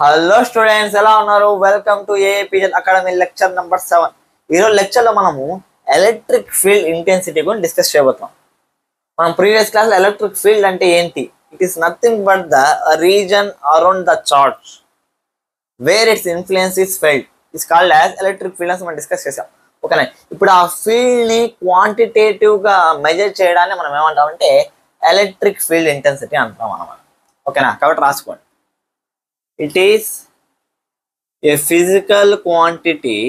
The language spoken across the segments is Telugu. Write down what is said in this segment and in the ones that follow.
హలో స్టూడెంట్స్, ఎలా ఉన్నారు? Welcome to APL academy lecture number 7. ఈరోజు లెక్చర్లో మనము ఎలక్ట్రిక్ ఫీల్డ్ ఇంటెన్సిటీ గురించి డిస్కస్ చేయబోతున్నాం. మనం ప్రీవియస్ క్లాస్లో ఎలక్ట్రిక్ ఫీల్డ్ అంటే ఏంటి, it is nothing but the reason around the charge where it's influence is felt is called as electric field అని మనం డిస్కస్ చేసాం. ఓకేనా, ఇప్పుడు ఆ ఫీల్డ్ని క్వాంటిటేటివ్గా మెజర్ చేయడాన్ని మనం ఏమంటామంటే ఎలక్ట్రిక్ ఫీల్డ్ ఇంటెన్సిటీ అంటాం అన్నమాట. ఓకేనా, కాబట్టి రాసుకోండి. It is a physical quantity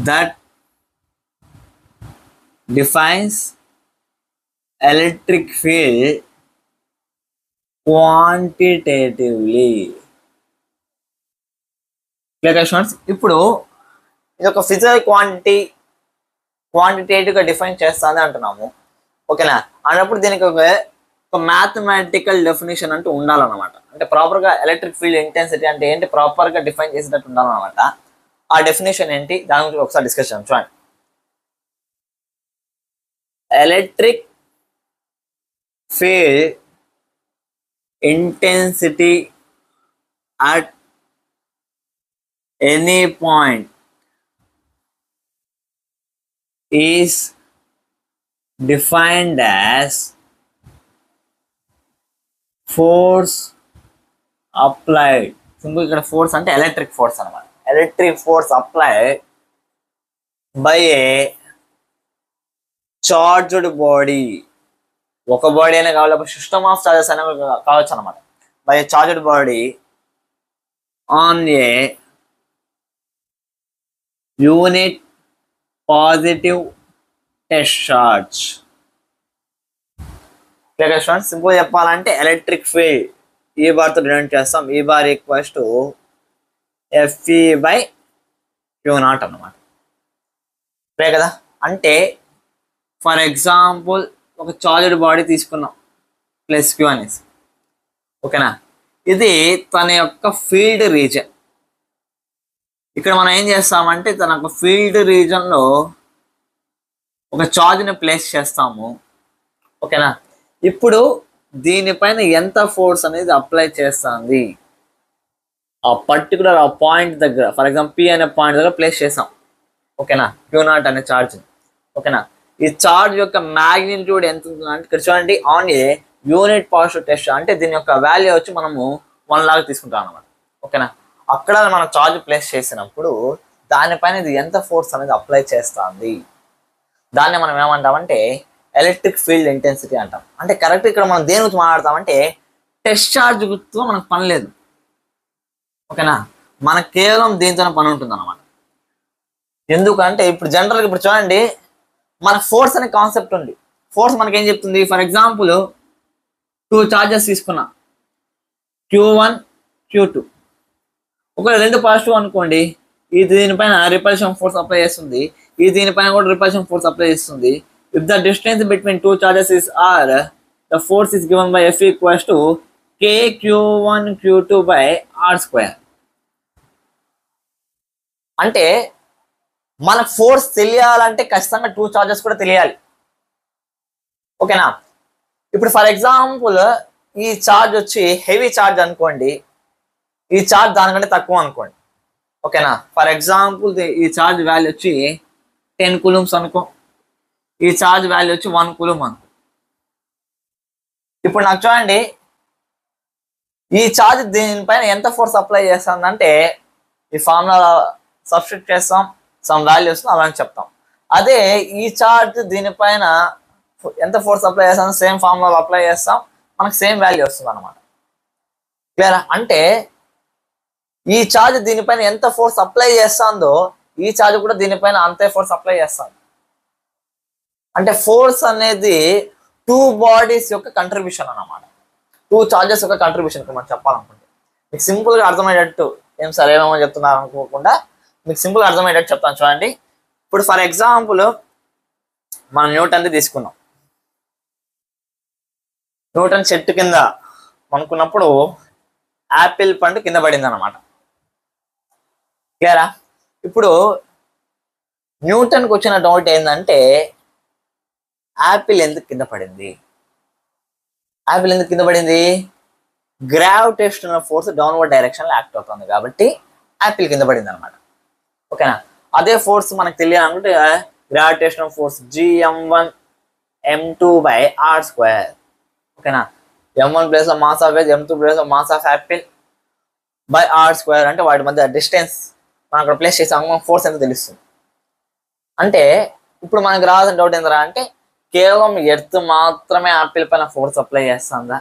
that defines electric field quantitatively. ఇప్పుడు ఇది ఒక ఫిజికల్ క్వాంటిటేటివ్గా డిఫైన్ చేస్తుంది అంటున్నాము. ఓకేనా, అన్నప్పుడు దీనికి ఒక మ్యాథమెటికల్ డెఫినేషన్ అంటూ ఉండాలన్నమాట. అంటే ప్రాపర్గా ఎలక్ట్రిక్ ఫీల్డ్ ఇంటెన్సిటీ అంటే ఏంటి ప్రాపర్గా డిఫైన్ చేసేటట్టు ఉండాలన్నమాట. ఆ డెఫినేషన్ ఏంటి దాని గురించి ఒకసారి డిస్కస్ చేద్దాం. చూడండి, electric field intensity at any point is defined as force applied. Simple ఇక్కడ ఫోర్స్ అంటే ఎలక్ట్రిక్ ఫోర్స్ అనమాట. Electric force applied by a charged body. ఒక బాడీ అయినా కావాలి, సిస్టమ్ ఆఫ్ చార్జెస్ అయినా కావచ్చు అనమాట. By a charged body on a unit positive test charge. Simple చెప్పాలంటే ఎలక్ట్రిక్ ఫీల్డ్ ఈ బార్తో డినోట్ చేస్తాం. ఈ bar equals to F E by Q naught అన్నమాట. సరే కదా, అంటే ఫర్ ఎగ్జాంపుల్ ఒక చార్జ్డ్ బాడీ తీసుకున్నాం ప్లస్ క్యూ అనేసి. ఓకేనా, ఇది తన యొక్క ఫీల్డ్ రీజన్. ఇక్కడ మనం ఏం చేస్తామంటే తన యొక్క ఫీల్డ్ రీజన్లో ఒక చార్జ్ని ప్లేస్ చేస్తాము. ఓకేనా, ఇప్పుడు దీనిపైన ఎంత ఫోర్స్ అనేది అప్లై చేస్తుంది ఆ పర్టికులర్ ఆ పాయింట్ దగ్గర, ఫర్ ఎగ్జాంపుల్ పి అనే పాయింట్ దగ్గర ప్లేస్ చేసాం. ఓకేనా, క్యూ నాట్ అనే ఛార్జ్. ఓకేనా, ఈ ఛార్జ్ యొక్క మ్యాగ్నిట్యూడ్ ఎంత ఉంటుందంటే ఇక్కడ చూడండి, on a unit positive test అంటే దీని యొక్క వాల్యూ వచ్చి మనము 1 లాగా తీసుకుంటాం అనమాట. ఓకేనా, అక్కడ మనం ఛార్జ్ ప్లేస్ చేసినప్పుడు దానిపైన ఇది ఎంత ఫోర్స్ అనేది అప్లై చేస్తుంది దాన్ని మనం ఏమంటామంటే ఎలక్ట్రిక్ ఫీల్డ్ ఇంటెన్సిటీ అంటాం. అంటే కరెక్ట్ ఇక్కడ మనం దేని గురించి మాట్లాడతామంటే టెస్ట్ ఛార్జ్ గుర్తుతో మనకు పని లేదు. ఓకేనా, మనకు కేవలం దీంతోనే పని ఉంటుంది అనమాట. ఎందుకంటే ఇప్పుడు జనరల్గా ఇప్పుడు చూడండి, మనకు ఫోర్స్ అనే కాన్సెప్ట్ ఉంది. ఫోర్స్ మనకేం చెప్తుంది, ఫర్ ఎగ్జాంపుల్ 2 చార్జెస్ తీసుకున్నా, Q1 Q2. ఒకవేళ 2 పాజిటివ్ అనుకోండి, ఇది దీనిపైన రిపల్షన్ ఫోర్స్ అప్లై చేస్తుంది, ఇది దీనిపైన కూడా రిపల్షన్ ఫోర్స్ అప్లై చేస్తుంది. If the distance between 2 charges is R, the force is given by F equals to KQ1 Q2 by R². అంటే మనకు ఫోర్స్ తెలియాలంటే ఖచ్చితంగా 2 చార్జెస్ కూడా తెలియాలి. ఓకేనా, ఇప్పుడు ఫర్ ఎగ్జాంపుల్ ఈ చార్జ్ వచ్చి హెవీ చార్జ్ అనుకోండి, ఈ చార్జ్ దానికంటే తక్కువ అనుకోండి. ఓకేనా, ఫర్ ఎగ్జాంపుల్ ఈ చార్జ్ వాల్యూ వచ్చి 10 కూలమ్స్ అనుకో, ఈ చార్జ్ వాల్యూ వచ్చి 1 కూలమ్ అనుకో. ఇప్పుడు నాకు చూడండి, ఈ చార్జ్ దీనిపైన ఎంత ఫోర్స్ అప్లై చేస్తుందంటే ఈ ఫార్ములా సబ్స్టిట్యూట్ చేస్తాం, సమ్ వాల్యూస్ అలా చెప్తాం. అదే ఈ చార్జ్ దీనిపైన ఎంత ఫోర్స్ అప్లై చేస్తాం సేమ్ ఫార్ములా అప్లై చేస్తాం, మనకు సేమ్ వాల్యూ వస్తుంది అనమాట. క్లియరా, అంటే ఈ చార్జ్ దీనిపైన ఎంత ఫోర్స్ అప్లై చేస్తుందో ఈ చార్జ్ కూడా దీనిపైన అంతే ఫోర్స్ అప్లై చేస్తుంది. అంటే ఫోర్స్ అనేది 2 బాడీస్ యొక్క కంట్రిబ్యూషన్ అన్నమాట. 2 చార్జెస్ యొక్క కంట్రిబ్యూషన్ మనం చెప్పాలనుకుంటే మీకు సింపుల్గా అర్థమయ్యేటట్టు, ఏం సరే ఏమో చెప్తున్నారు అనుకోకుండా మీకు సింపుల్గా అర్థమయ్యేటట్టు చెప్తాను. చూడండి, ఇప్పుడు ఫర్ ఎగ్జాంపుల్ మనం న్యూటన్ది తీసుకున్నాం. న్యూటన్ చెట్టు కింద అనుకున్నప్పుడు యాపిల్ పండు కింద పడింది అనమాట. క్లియరా, ఇప్పుడు న్యూటన్కి వచ్చిన డౌట్ ఏంటంటే యాపిల్ ఎందుకు కింద పడింది, యాపిల్ ఎందుకు కింద పడింది? గ్రావిటేషనల్ ఫోర్స్ డౌన్వర్డ్ డైరెక్షన్ లో యాక్ట్ అవుతుంది కాబట్టి యాపిల్ కింద పడింది అనమాట. ఓకేనా? అదే ఫోర్స్ మనకు తెలియాలంటే గ్రావిటేషనల్ ఫోర్స్ gm1 m2/r². ఓకేనా? m1 place of mass of m2 place of mass of Apple by r² అంటే వాటి మధ్య డిస్టెన్స్ మనం అక్కడ ప్లేస్ చేసాము, ఫోర్స్ ఎంత తెలుస్తుంది. అంటే ఇప్పుడు మనకు రావాల్సిన డౌట్ ఏంటరా అంటే కేవలం ఎర్త్ మాత్రమే యాపిల్ పైన ఫోర్స్ అప్లై చేస్తుందా,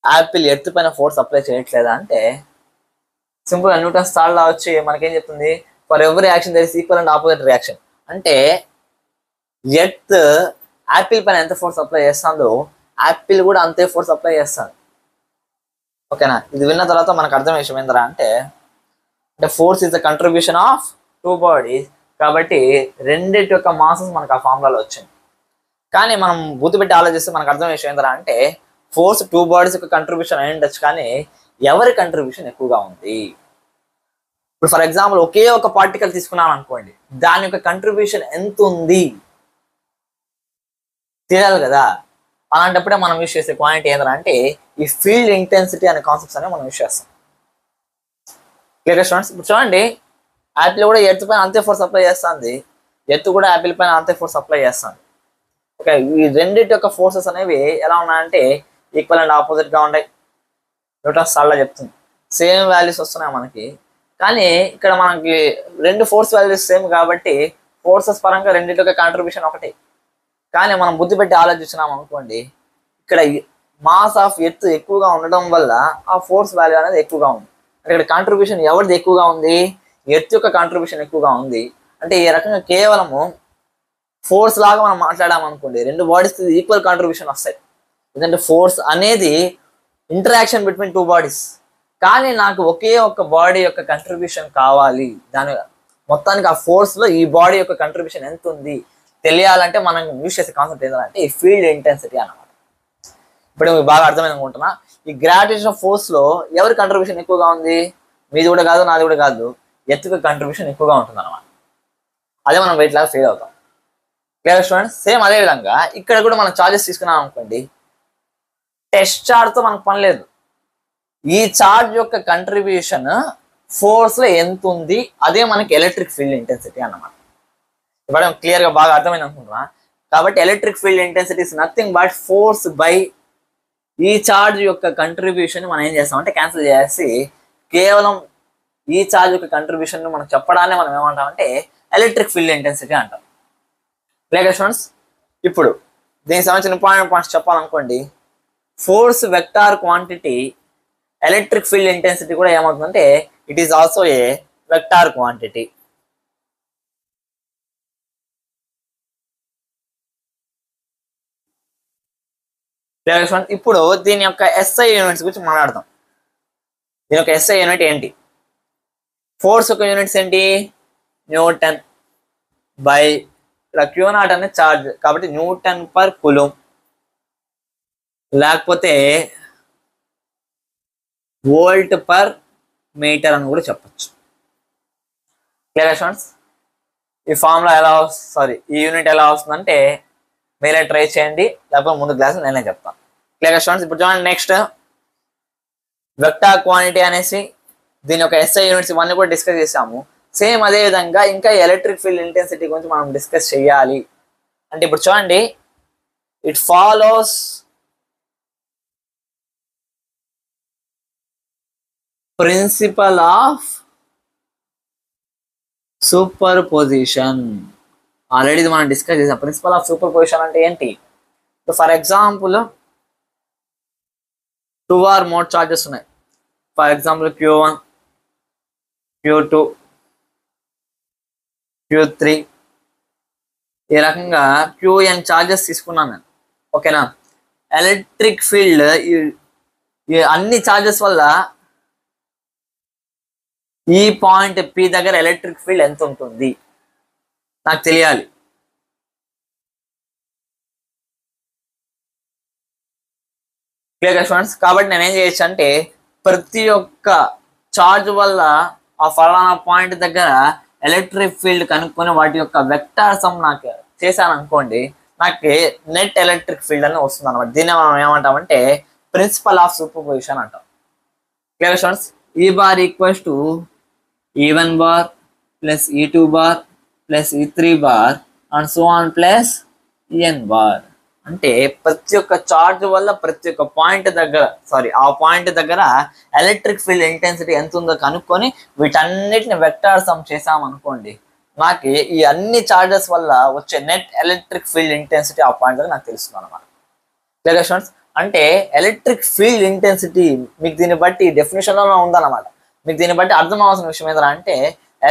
యాపిల్ ఎర్త్ పైన ఫోర్స్ అప్లై చేయట్లేదా అంటే సింపుల్ గా న్యూటన్స్ థర్డ్ లా వచ్చి మనకేం చెప్తుంది? For every action there is equal and opposite reaction. అంటే ఎర్త్ యాపిల్ పైన ఎంత ఫోర్స్ అప్లై చేస్తుందో యాపిల్ కూడా అంతే ఫోర్స్ అప్లై చేస్తుంది. ఓకేనా? ఇది విన్న తర్వాత మనకు అర్థమయ్యే విషయం ఏంటరా అంటే force is the contribution of two bodies. కాబట్టి రెండింటి యొక్క మాసెస్ మనకు ఆ ఫార్ములాలో వచ్చింది. కానీ మనం గుర్తుపెట్టి ఆలోచిస్తే మనకు అర్థమయ్యే విషయం ఏంటరా అంటే ఫోర్స్ టూ బాడీస్ యొక్క కంట్రిబ్యూషన్ అయి ఉండొచ్చు, కానీ ఎవరి కంట్రిబ్యూషన్ ఎక్కువగా ఉంది. ఇప్పుడు ఫర్ ఎగ్జాంపుల్ ఒకే ఒక పార్టికల్ తీసుకున్నాం అనుకోండి, దాని యొక్క కంట్రిబ్యూషన్ ఎంత ఉంది తెలియాలి కదా. అలాంటప్పుడే మనం యూజ్ చేసే క్వాంటిటీ ఏంటంటే అంటే ఈ ఫీల్డ్ ఇంటెన్సిటీ అనే కాన్సెప్ట్స్ అనేవి మనం యూజ్ చేస్తాం. Clear students? ఇప్పుడు చూడండి, యాపిల్ కూడా ఎర్త్ పైన అంతే ఫోర్స్ అప్లై చేస్తుంది, ఎర్త్ కూడా యాపిల్ పైన అంతే ఫోర్స్ అప్లై చేస్తుంది. ఓకే, ఈ రెండింటి యొక్క ఫోర్సెస్ అనేవి ఎలా ఉన్నాయంటే ఈక్వల్ అండ్ ఆపోజిట్ గా ఉన్నాయి. న్యూటన్స్ లా చెప్తుంది సేమ్ వాల్యూస్ వస్తున్నాయి మనకి, కానీ ఇక్కడ మనకి రెండు ఫోర్స్ వాల్యూస్ సేమ్ కాబట్టి ఫోర్సెస్ పరంగా రెండింటి యొక్క కాంట్రిబ్యూషన్ ఒకటి. కానీ మనం బుద్ధి పెట్టి ఆలోచించినాం అనుకోండి, ఇక్కడ మాస్ ఆఫ్ ఎర్త్ ఎక్కువగా ఉండడం వల్ల ఆ ఫోర్స్ వాల్యూ అనేది ఎక్కువగా ఉంది. అంటే ఇక్కడ కాంట్రిబ్యూషన్ ఎవరిది ఎక్కువగా ఉంది? ఎర్త్ యొక్క కాంట్రిబ్యూషన్ ఎక్కువగా ఉంది. అంటే ఈ రకంగా కేవలము ఫోర్స్ లాగా మనం మాట్లాడామనుకోండి, రెండు బాడీస్ ఈక్వల్ కాంట్రిబ్యూషన్ వస్తాయి. ఎందుకంటే ఫోర్స్ అనేది ఇంటరాక్షన్ బిట్వీన్ టూ బాడీస్. కానీ నాకు ఒకే ఒక్క బాడీ యొక్క కంట్రిబ్యూషన్ కావాలి, దాని మొత్తానికి ఆ ఫోర్స్ లో ఈ బాడీ యొక్క కంట్రిబ్యూషన్ ఎంత ఉంది తెలియాలంటే మనం యూజ్ చేసే కాన్సెప్ట్ ఏంటంటే ఈ ఫీల్డ్ ఇంటెన్సిటీ అన్నమాట. ఇప్పుడు మీకు బాగా అర్థమైంది అనుకుంటున్నా. ఈ గ్రావిటేషన్ ఫోర్స్ లో ఎవరి కంట్రిబ్యూషన్ ఎక్కువగా ఉంది? మీది కూడా కాదు, నాది కూడా కాదు, ఎర్త్ కంట్రిబ్యూషన్ ఎక్కువగా ఉంటుంది అన్నమాట. అదే మనం వెయిట్ లాగా ఫెయిల్ అవుతాం. Clear students? సేమ్ అదే విధంగా ఇక్కడ కూడా మనం చార్జెస్ తీసుకున్నాం అనుకోండి, టెస్ట్ చార్జ్ తో మనకు పని లేదు. ఈ చార్జ్ యొక్క కంట్రిబ్యూషన్ ఫోర్స్ లో ఎంత ఉంది అదే మనకి ఎలక్ట్రిక్ ఫీల్డ్ ఇంటెన్సిటీ అన్నమాట. ఇప్పుడు క్లియర్ గా బాగా అర్థమైంది అనుకుంటున్నా. కాబట్టి electric field intensity is nothing but force by ఈ చార్జ్ యొక్క కంట్రిబ్యూషన్ మనం ఏం చేస్తామంటే క్యాన్సిల్ చేసి కేవలం ఈ చార్జ్ యొక్క కంట్రిబ్యూషన్ మనం చెప్పడాన్ని మనం ఏమంటామంటే ఎలక్ట్రిక్ ఫీల్డ్ ఇంటెన్సిటీ అంటాం. Clear students? ఇప్పుడు దీనికి సంబంధించిన ఇంపార్టెంట్ పాయింట్స్ చెప్పాలనుకోండి, force vector quantity electric field intensity కూడా ఏమవుతుందంటే it is also a vector quantity. ఇప్పుడు దీని యొక్క ఎస్ఐ యూనిట్స్ గురించి మాట్లాడదాం. దీని యొక్క ఎస్ఐ యూనిట్ ఏంటి? ఫోర్స్ యొక్క యూనిట్స్ ఏంటి? న్యూటన్ బై ఇక్కడ Q0 అనే చార్జ్ కాబట్టి న్యూటన్ పర్ కులూమ్, లేకపోతే వోల్ట్ పర్ మీటర్ అని కూడా చెప్పచ్చు. Clear students? ఈ ఫార్ములా ఎలా ఈ యూనిట్ ఎలా వస్తుందంటే మీరే ట్రై చేయండి, లేకపోతే ముందు క్లాస్ నేనే చెప్తాను. Clear students? ఇప్పుడు చూడండి, నెక్స్ట్ వెక్టార్ క్వాంటిటీ అనేసి దీని యొక్క ఎస్ఐ యూనిట్స్ ఇవన్నీ కూడా డిస్కస్ చేసాము. సేమ్ అదే విధంగా ఇంకా ఎలక్ట్రిక్ ఫీల్డ్ ఇంటెన్సిటీ గురించి మనం డిస్కస్ చేయాలి. అంటే ఇప్పుడు చూడండి, it follows principle of superposition. Already ఇది మనం డిస్కస్ చేసాం. ప్రిన్సిపల్ ఆఫ్ సూపర్ పొజిషన్ అంటే ఏంటి? For example 2 or more charges ఉన్నాయి. For example Q1, Q2, Q3 ఈ రకంగా Qn చార్జెస్ తీసుకున్నాను నేను. ఓకేనా? ఎలక్ట్రిక్ ఫీల్డ్ ఈ అన్ని చార్జెస్ వల్ల ఈ పాయింట్ P దగ్గర ఎలక్ట్రిక్ ఫీల్డ్ ఎంత ఉంటుంది నాకు తెలియాలి. Clear students? కాబట్టి నేను ఏం చేయొచ్చు అంటే ప్రతి ఒక్క చార్జ్ వల్ల ఆ ఫలానా పాయింట్ దగ్గర ఎలక్ట్రిక్ ఫీల్డ్ కనుక్కొని వాటి యొక్క వెక్టార్ సమ్ నాకు చేశాను అనుకోండి, నాకు నెట్ ఎలక్ట్రిక్ ఫీల్డ్ అని వస్తుంది అనమాట. దీన్ని మనం ఏమంటామంటే ప్రిన్సిపల్ ఆఫ్ సూపర్ పొజిషన్ అంటాం. Clear students? E bar equals to E1 bar plus E2 bar plus E3 bar and so on plus En bar. అంటే ప్రతి ఒక్క చార్జ్ వల్ల ప్రతి ఒక్క పాయింట్ దగ్గర ఆ పాయింట్ దగ్గర ఎలక్ట్రిక్ ఫీల్డ్ ఇంటెన్సిటీ ఎంత ఉందో కనుక్కొని వీటన్నిటిని వెక్టార్ సమ్ చేసామనుకోండి, నాకు ఈ అన్ని చార్జెస్ వల్ల వచ్చే నెట్ ఎలక్ట్రిక్ ఫీల్డ్ ఇంటెన్సిటీ ఆ పాయింట్ దగ్గర నాకు తెలుస్తుంది అనమాట. Clear students? అంటే ఎలక్ట్రిక్ ఫీల్డ్ ఇంటెన్సిటీ మీకు దీన్ని బట్టి డెఫినేషన్లో ఉందన్నమాట. మీకు దీన్ని బట్టి అర్థం అవ్వాల్సిన విషయం ఏదైనా అంటే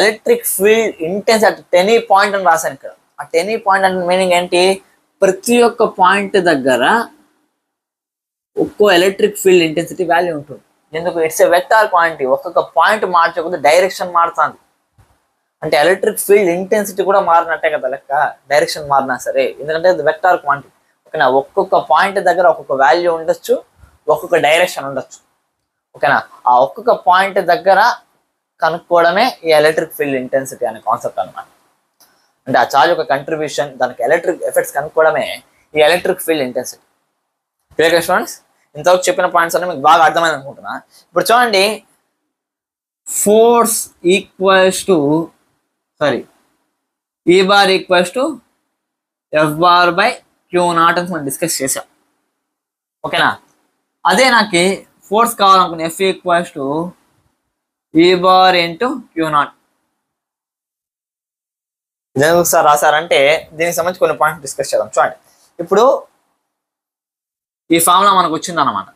electric field intensity at any point అని రాశాను ఇక్కడ. అట్ ఎనీ పాయింట్ అంటే మీనింగ్ ఏంటి? ప్రతి ఒక్క పాయింట్ దగ్గర ఒక్కో ఎలక్ట్రిక్ ఫీల్డ్ ఇంటెన్సిటీ వాల్యూ ఉంటుంది. ఎందుకు? It's a vector quantity. ఒక్కొక్క పాయింట్ మార్చకపోతే డైరెక్షన్ మారుతుంది. అంటే ఎలక్ట్రిక్ ఫీల్డ్ ఇంటెన్సిటీ కూడా మారినట్టే కదా లెక్క, డైరెక్షన్ మారినా సరే, ఎందుకంటే అది వెక్టార్ క్వాంటిటీ. ఓకేనా? ఒక్కొక్క పాయింట్ దగ్గర ఒక్కొక్క వాల్యూ ఉండొచ్చు, ఒక్కొక్క డైరెక్షన్ ఉండొచ్చు. ఓకేనా? ఆ ఒక్కొక్క పాయింట్ దగ్గర కనుక్కోవడమే ఈ ఎలక్ట్రిక్ ఫీల్డ్ ఇంటెన్సిటీ అనే కాన్సెప్ట్ అనమాట. అంటే ఆ చార్జ్ యొక్క కంట్రిబ్యూషన్, దానికి ఎలక్ట్రిక్ ఎఫెక్ట్స్ కనుక్కోవడమే ఈ electric field intensity. Clear students? ఇంతవరకు చెప్పిన పాయింట్స్ అన్నీ మీకు బాగా అర్థమైంది అనుకుంటున్నా. ఇప్పుడు చూడండి, ఫోర్స్ ఈక్వల్స్ టు ఈ bar equals to F bar by Q0 అని మనం డిస్కస్ చేసాం. ఓకేనా? అదే నాకు ఫోర్స్ కావాలనుకున్న F ఈక్వల్స్ టు ఈ బార్ ఇంటూ Q0. ఇదేందుకు ఒకసారి రాశారంటే దీనికి సంబంధించి కొన్ని పాయింట్స్ డిస్కస్ చేద్దాం. చూడండి, ఇప్పుడు ఈ ఫార్ములా మనకు వచ్చిందన్నమాట.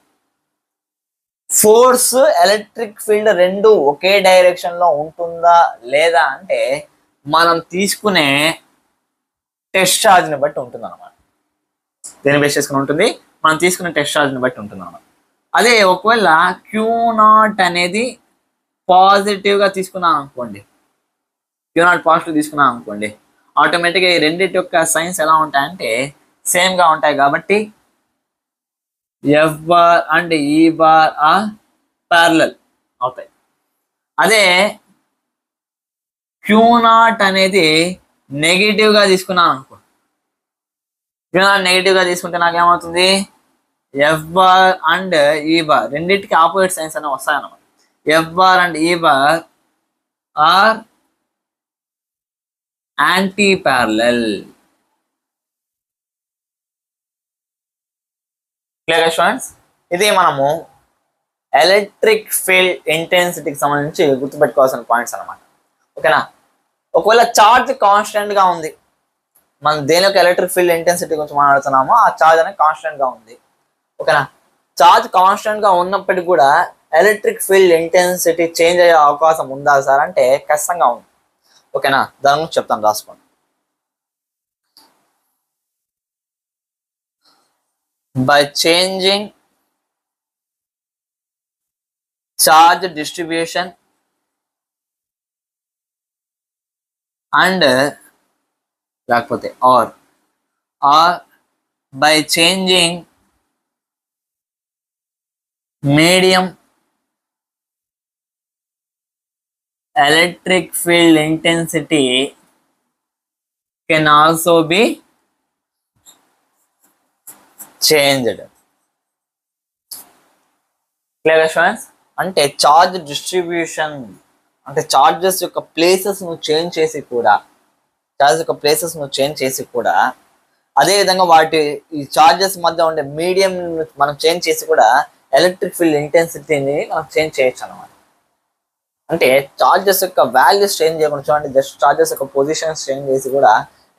ఫోర్స్ ఎలక్ట్రిక్ ఫీల్డ్ రెండు ఒకే డైరెక్షన్ లో ఉంటుందా లేదా అంటే మనం తీసుకునే టెస్ట్ ఛార్జ్ ని బట్టి ఉంటుంది అనమాట. దేని బేస్ చేసుకుని ఉంటుంది? మనం తీసుకునే టెస్ట్ ఛార్జ్ ని బట్టి ఉంటుంది అనమాట. అదే ఒకవేళ Q0 అనేది పాజిటివ్ గా తీసుకున్నాం అనుకోండి, Q0 పాజిటివ్ తీసుకున్నాం అనుకోండి, ఆటోమేటిక్గా ఈ రెండింటి యొక్క సైన్స్ ఎలా ఉంటాయంటే సేమ్ గా ఉంటాయి. కాబట్టి F bar and E bar are parallel అవుతాయి. అదే Q0 అనేది నెగిటివ్ గా తీసుకున్నాను అనుకో, Q0 నెగిటివ్ గా తీసుకుంటే నాకేమవుతుంది? F bar and E bar రెండింటికి ఆపోజిట్ సైన్స్ అనేవి వస్తాయన్నమాట. F bar and E bar are antiparallel. Clear students? ఇది మనము ఎలక్ట్రిక్ ఫీల్డ్ ఇంటెన్సిటీకి సంబంధించి గుర్తుపెట్టుకోవాల్సిన పాయింట్స్ అనమాట. ఓకేనా? ఒకవేళ చార్జ్ కాన్స్టెంట్ గా ఉంది, మనం దేని యొక్క ఎలక్ట్రిక్ ఫీల్డ్ ఇంటెన్సిటీ గురించి మాట్లాడుతున్నామో ఆ చార్జ్ అనేది కాన్స్టెంట్ గా ఉంది. ఓకేనా? చార్జ్ కాన్స్టెంట్ గా ఉన్నప్పటికీ కూడా ఎలక్ట్రిక్ ఫీల్డ్ ఇంటెన్సిటీ చేంజ్ అయ్యే అవకాశం ఉందా సార్ అంటే ఖచ్చితంగా ఉంది. ఓకేనా? దాని గురించి చెప్తాను, రాసుకోండి. By changing charge distribution and లేకపోతే or by changing medium electric field intensity can also be changed. Clear students? అంటే చార్జ్ డిస్ట్రిబ్యూషన్ అంటే చార్జెస్ యొక్క ప్లేసెస్ ను చేంజ్ చేసి కూడా అదేవిధంగా వాటి ఈ చార్జెస్ మధ్య ఉండే మీడియం మనం చేంజ్ చేసి కూడా ఎలక్ట్రిక్ ఫీల్డ్ ఇంటెన్సిటీని మనం చేంజ్ చేయొచ్చు అన్నమాట. అంటే చార్జెస్ యొక్క వాల్యూస్ చేంజ్ చేయకుండా చూడండి, జస్ట్ చార్జెస్ యొక్క పొజిషన్స్ చేంజ్ చేసి కూడా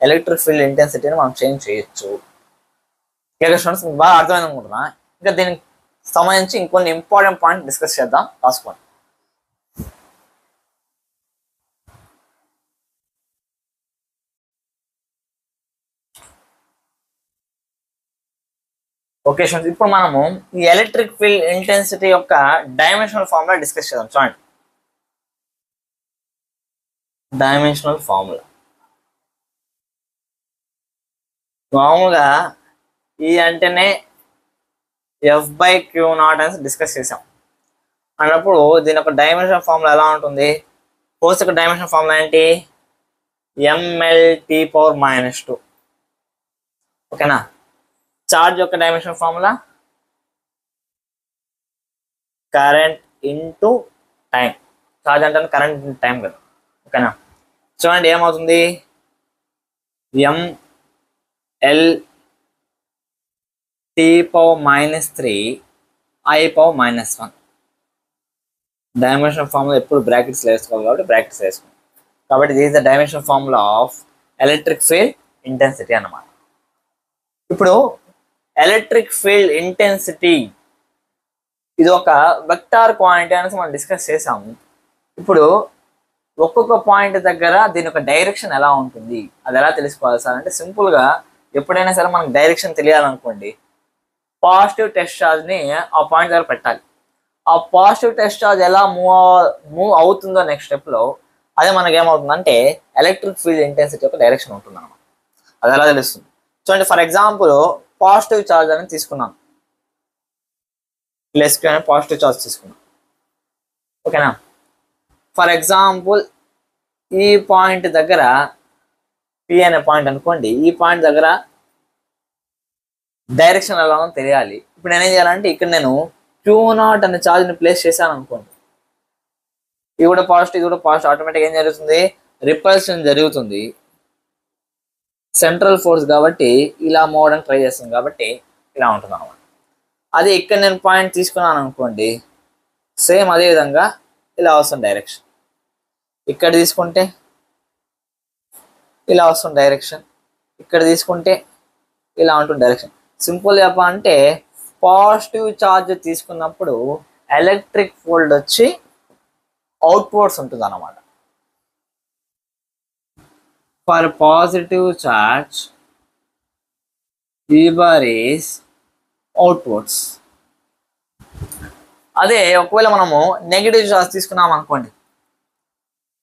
ఎలక్ట్రిక్ ఫీల్డ్ ఇంటెన్సిటీని మనం చేంజ్ చేయొచ్చు. Clear students? మీకు బాగా అర్థమైంది అనుకుంటున్నా. ఇంకా దీనికి సంబంధించి ఇంకొన్ని ఇంపార్టెంట్ పాయింట్ డిస్కస్ చేద్దాం, రాసుకోండి. ఓకే స్టూడెంట్స్, ఇప్పుడు మనము ఈ ఎలక్ట్రిక్ ఫీల్డ్ ఇంటెన్సిటీ యొక్క డైమెన్షనల్ ఫార్ములా డిస్కస్ చేద్దాం. చూడండి, డైమెన్షనల్ ఫార్ములా మామూలుగా ఈ అంటేనే F బై Q0 అని డిస్కస్ చేసాం. అన్నప్పుడు దీని యొక్క డైమెన్షనల్ ఫార్ములా ఎలా ఉంటుంది? ఫోర్స్ యొక్క డైమెన్షనల్ ఫార్ములా ఏంటి? mL T⁻². ఓకేనా. చార్జ్ యొక్క dimension formula current into time. Charge అంటే కరెంట్ ఇంటూ టైం కదా. ఓకేనా. చూడండి ఏమవుతుంది, ML T⁻³ I⁻⁻1. Dimension formula ఎప్పుడు బ్రాకెట్స్ వేసుకోవాలి కాబట్టి బ్రాకెట్స్ వేసుకోవాలి. కాబట్టి this is the dimension formula of electric field intensity అన్నమాట. ఇప్పుడు ఎలక్ట్రిక్ ఫీల్డ్ ఇంటెన్సిటీ ఇది ఒక వెక్టార్ క్వాంటిటీ అనేసి మనం డిస్కస్ చేసాము. ఇప్పుడు ఒక్కొక్క పాయింట్ దగ్గర దీని యొక్క డైరెక్షన్ ఎలా ఉంటుంది, అది ఎలా తెలుసుకోవాలి సార్ అంటే, సింపుల్గా ఎప్పుడైనా సరే మనకు డైరెక్షన్ తెలియాలనుకోండి, పాజిటివ్ టెస్ట్ ఛార్జ్ని ఆ పాయింట్ దగ్గర పెట్టాలి. ఆ పాజిటివ్ టెస్ట్ ఛార్జ్ ఎలా మూవ్ అవుతుందో నెక్స్ట్ స్టెప్లో, అదే మనకి ఏమవుతుందంటే ఎలక్ట్రిక్ ఫీల్డ్ ఇంటెన్సిటీ యొక్క డైరెక్షన్ ఉంటుంది అన్నమాట. అది ఎలా తెలుస్తుంది చూడండి. ఫర్ ఎగ్జాంపుల్ పాజిటివ్ ఛార్జ్ అనేది తీసుకున్నాం, ప్లస్ q అనే పాజిటివ్ ఛార్జ్ తీసుకున్నాం. ఓకేనా. ఫర్ ఎగ్జాంపుల్ ఈ పాయింట్ దగ్గర P అనే పాయింట్ అనుకోండి, ఈ పాయింట్ దగ్గర డైరెక్షన్ ఎలా ఉందో తెలియాలి. ఇప్పుడు నేనేం చేయాలంటే ఇక్కడ నేను Q0 అనే ఛార్జ్ని ప్లేస్ చేశాను అనుకోండి, ఇది కూడా పాజిటివ్, ఇది కూడా పాజిటివ్, ఆటోమేటిక్గా ఏం జరుగుతుంది, రిపల్షన్ జరుగుతుంది. సెంట్రల్ ఫోర్స్ కాబట్టి ఇలా మూవ్ అవడానికి ట్రై చేస్తుంది కాబట్టి ఇలా ఉంటుంది అన్నమాట. అదే ఇక్కడ నేను పాయింట్ తీసుకున్నాను అనుకోండి, సేమ్ అదే విధంగా ఇలా వస్తుంది డైరెక్షన్. ఇక్కడ తీసుకుంటే ఇలా వస్తుంది డైరెక్షన్, ఇక్కడ తీసుకుంటే ఇలా ఉంటుంది డైరెక్షన్. సింపుల్ చెప్పాలంటే పాజిటివ్ ఛార్జ్ తీసుకున్నప్పుడు ఎలక్ట్రిక్ ఫీల్డ్ వచ్చి అవుట్వర్డ్స్ ఉంటుంది అన్నమాట. For positive charge E bar is outwards. అదే ఒకవేళ మనము నెగిటివ్ ఛార్జ్ తీసుకున్నాం అనుకోండి,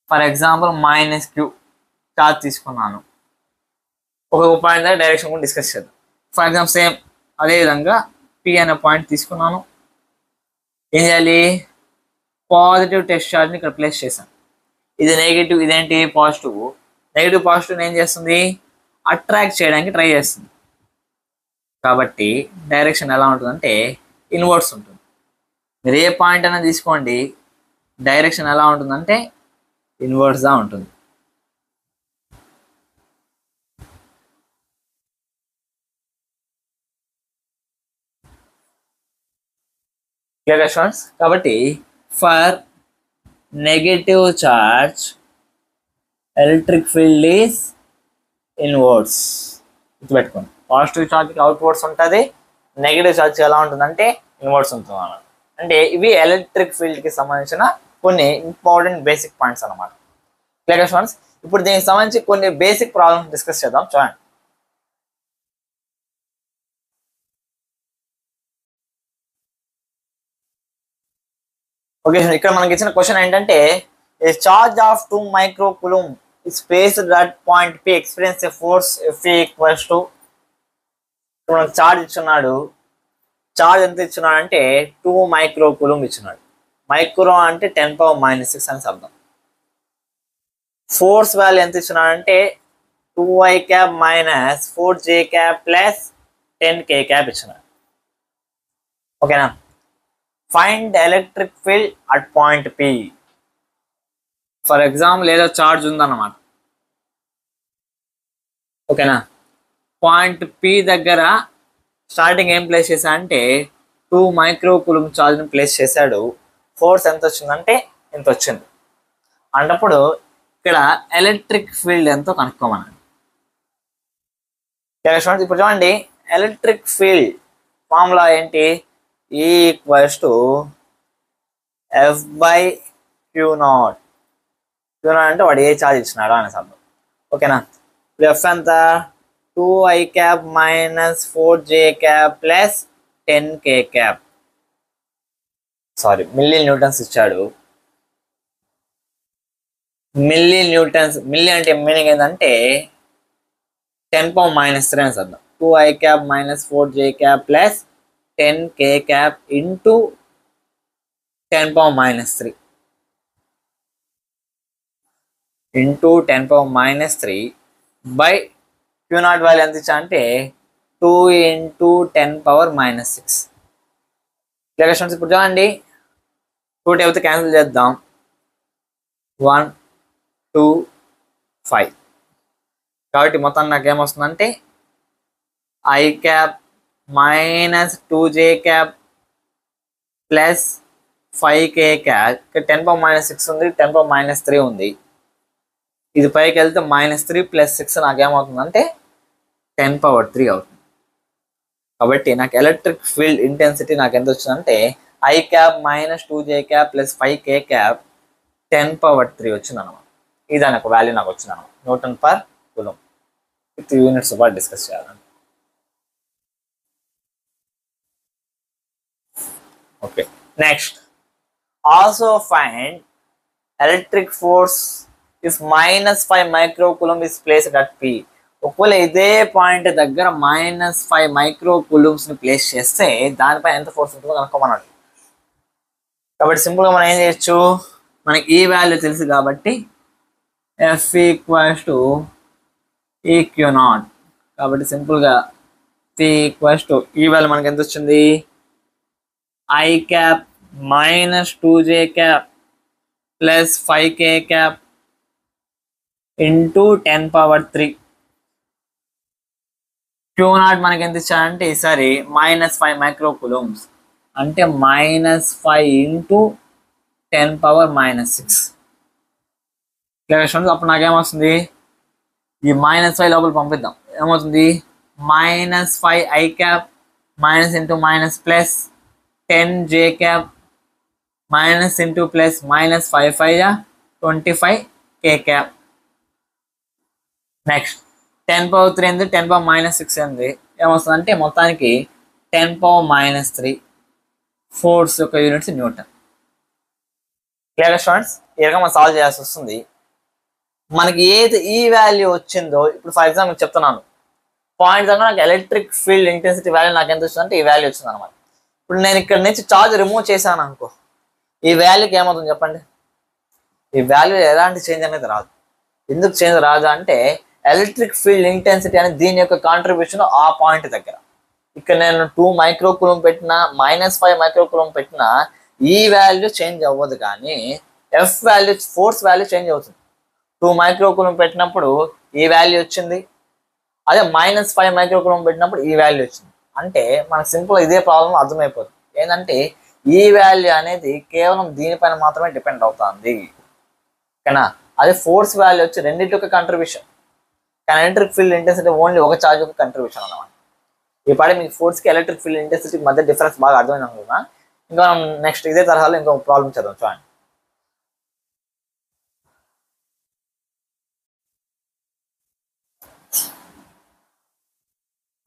ఫర్ ఎగ్జాంపుల్ -Q ఛార్జ్ తీసుకున్నాను, ఒక్కొక్క పాయింట్ దగ్గర డైరెక్షన్ కూడా డిస్కస్ చేద్దాం. ఫర్ ఎగ్జాంపుల్ సేమ్ అదేవిధంగా P అనే పాయింట్ తీసుకున్నాను, ఏం చేయాలి, పాజిటివ్ టెస్ట్ ఛార్జ్ని ఇక్కడ ప్లేస్ చేశాను. ఇది నెగిటివ్, ఇదేంటి పాజిటివ్. నెగిటివ్ పాజిటివ్ ఏం చేస్తుంది, అట్రాక్ట్ చేయడానికి ట్రై చేస్తుంది. కాబట్టి డైరెక్షన్ ఎలా ఉంటుందంటే ఇన్వర్డ్స్ ఉంటుంది. మీరు ఏ పాయింట్ అయినా తీసుకోండి, డైరెక్షన్ ఎలా ఉంటుందంటే ఇన్వర్డ్స్గా ఉంటుంది. Clear students. కాబట్టి for negative charge electric field is inwards. గుర్తుపెట్టుకోండి, పాజిటివ్ ఛార్జ్కి అవుట్వర్డ్స్ ఉంటుంది, నెగిటివ్ ఛార్జ్ ఎలా ఉంటుందంటే ఇన్వర్డ్స్ ఉంటుంది అన్నమాట. అంటే ఇవి ఎలక్ట్రిక్ ఫీల్డ్కి సంబంధించిన కొన్ని ఇంపార్టెంట్ బేసిక్ పాయింట్స్ అన్నమాట. Clear students. ఇప్పుడు దీనికి సంబంధించి కొన్ని బేసిక్ ప్రాబ్లమ్స్ డిస్కస్ చేద్దాం. చూడండి. ఓకే, ఇక్కడ మనకి ఇచ్చిన క్వశ్చన్ ఏంటంటే, ఏ charge of 2 microcoulomb is placed at point P experience a force F equals to, మనకు చార్జ్ ఇచ్చున్నాడు, చార్జ్ ఎంత ఇచ్చున్నాడు అంటే 2 microcoulomb ఇచ్చున్నాడు. మైక్రో అంటే 10⁻⁻6 అని అర్థం. ఫోర్స్ వాల్యూ ఎంత ఇచ్చున్నాడు అంటే 2i cap minus 4j cap plus 10k cap ఇచ్చున్నాడు. ఓకేనా. Find electric field at point P. For example ఏదో చార్జ్ ఉందన్నమాట. ఓకేనా. పాయింట్ P దగ్గర స్టార్టింగ్ ఏం ప్లేస్ చేశా అంటే 2 microcoulomb ఛార్జ్ని ప్లేస్ చేశాడు. ఫోర్స్ ఎంత వచ్చిందంటే ఎంత వచ్చింది. అన్నప్పుడు ఇక్కడ ఎలక్ట్రిక్ ఫీల్డ్ ఎంతో కనుక్కోమన్నాడు. ఇప్పుడు చూడండి, ఎలక్ట్రిక్ ఫీల్డ్ ఫార్ములా ఏంటి, E equals to F/Q0. Q0 అంటే వాడు ఏ ఛార్జ్ ఇచ్చినాడు అనేసి అర్థం. ఓకేనా. F ఎంత 2i cap minus 4j cap plus 10k cap. Sorry, milli newtons ఇచ్చాడు. మిల్లీ న్యూటన్స్, మిల్లీ అంటే మీనింగ్ ఏంటంటే 10⁻³ అని అర్థం. 2i cap minus 4j cap plus 10k cap into 10⁻³ into 10⁻³ by Q0 value ఎంత ఇచ్చా అంటే 2 into 10⁻⁻6. Clear students? ఇప్పుడు చూడండి 2 టేబుల్తో క్యాన్సిల్ చేద్దాం. 1 2 5. కాబట్టి మొత్తం నాకు ఏమొస్తుందంటే I cap minus 2j cap plus 5k cap. ఇక్కడ 10⁻⁻6 ఉంది, 10⁻⁻3 ఉంది. ఇది పైకి వెళ్తే -3 + 6 నాకేమవుతుందంటే 10⁻3 అవుతుంది. కాబట్టి నాకు ఎలక్ట్రిక్ ఫీల్డ్ ఇంటెన్సిటీ నాకు ఎంత వచ్చిందంటే I cap minus 2j cap plus 5k cap 10⁻3 వచ్చింది అనమాట. ఇది ఒక వాల్యూ నాకు వచ్చింది అనమాట. Newton per coulomb. With units పాటు డిస్కస్ చేయాలండి. Okay, next also find electric force if -5 microcoulomb is placed at P. ఒకవేళ ఇదే పాయింట్ దగ్గర -5 మైక్రోకూలంబ్స్ ని ప్లేస్ చేస్తే దానిపై ఎంత ఫోర్స్ ఉంటుందో కనుక్కోమన్నాడు. కాబట్టి సింపుల్గా మనం ఏం చేయొచ్చు, మనకి ఈ వాల్యూ తెలుసు కాబట్టి F = EQ0. కాబట్టి సింపుల్గా P = ఈ వాల్యూ మనకి ఎంత వచ్చింది, I cap minus 2j cap plus 5k cap into 10⁻3. Q0 మనకి ఎంత ఇచ్చారంటే ఈసారి -5 మైక్రోకూలంబ్స్ అంటే -5 into 10⁻⁻6. అప్పుడు నాకేమొస్తుంది, ఈ -5 లోపల పంపిద్దాం. ఏమవుతుంది, -5 I cap minus into minus plus 10j cap minus into plus minus 5 5 25k cap. Next 10⁻3 ఏంది, 10⁻⁻6 ఏంది, ఏమొస్తుందంటే మొత్తానికి 10⁻⁻3 ఫోర్స్ యొక్క యూనిట్స్ న్యూటన్. Clear students? ఈ రకంగా మనం సాల్వ్ చేయాల్సి వస్తుంది. మనకి ఏది ఈ వాల్యూ వచ్చిందో, ఇప్పుడు ఫర్ ఎగ్జాంపుల్ చెప్తున్నాను, పాయింట్ దగ్గర నాకు ఎలక్ట్రిక్ ఫీల్డ్ ఇంటెన్సిటీ వాల్యూ నాకు ఎంత వచ్చిందంటే ఈ వాల్యూ వచ్చింది అనమాట. ఇప్పుడు నేను ఇక్కడ నుంచి ఛార్జ్ రిమూవ్ చేశాను అనుకో, ఈ వాల్యూకి ఏమవుతుంది చెప్పండి, ఈ వాల్యూ ఎలాంటి చేంజ్ అనేది రాదు. ఎందుకు చేంజ్ రాదు అంటే ఎలక్ట్రిక్ ఫీల్డ్ ఇంటెన్సిటీ అనేది దీని యొక్క కాంట్రిబ్యూషన్ ఆ పాయింట్ దగ్గర. ఇక్కడ నేను 2 మైక్రోకూలంబ్ పెట్టినా -5 మైక్రోకూలంబ్ పెట్టినా ఈ వాల్యూ చేంజ్ అవ్వదు, కానీ F value, force value change అవుతుంది. 2 మైక్రోకూలంబ్ పెట్టినప్పుడు ఈ వాల్యూ వచ్చింది, అదే -5 మైక్రోకూలంబ్ పెట్టినప్పుడు ఈ వాల్యూ వచ్చింది. అంటే మనకు సింపుల్ ఇదే ప్రాబ్లం అర్థమైపోతుంది. ఏంటంటే ఈ వాల్యూ అనేది కేవలం దీనిపైన మాత్రమే డిపెండ్ అవుతుంది, ఓకేనా. అదే ఫోర్స్ వాల్యూ వచ్చి రెండింటి యొక్క కంట్రిబ్యూషన్, కానీ ఎలక్ట్రిక్ ఫీల్డ్ ఇంటెన్సిటీ ఓన్లీ ఒక ఛార్జ్ యొక్క కంట్రిబ్యూషన్ అన్నమాట. ఈ పాటి మీకు ఫోర్స్కి ఎలక్ట్రిక్ ఫీల్డ్ ఇంటెన్సిటీ మధ్య డిఫరెన్స్ బాగా అర్థమైంది అనుకున్నా. ఇంకా మనం నెక్స్ట్ ఇదే తరహాలో ఇంకో ప్రాబ్లం చేద్దాం. చూడండి,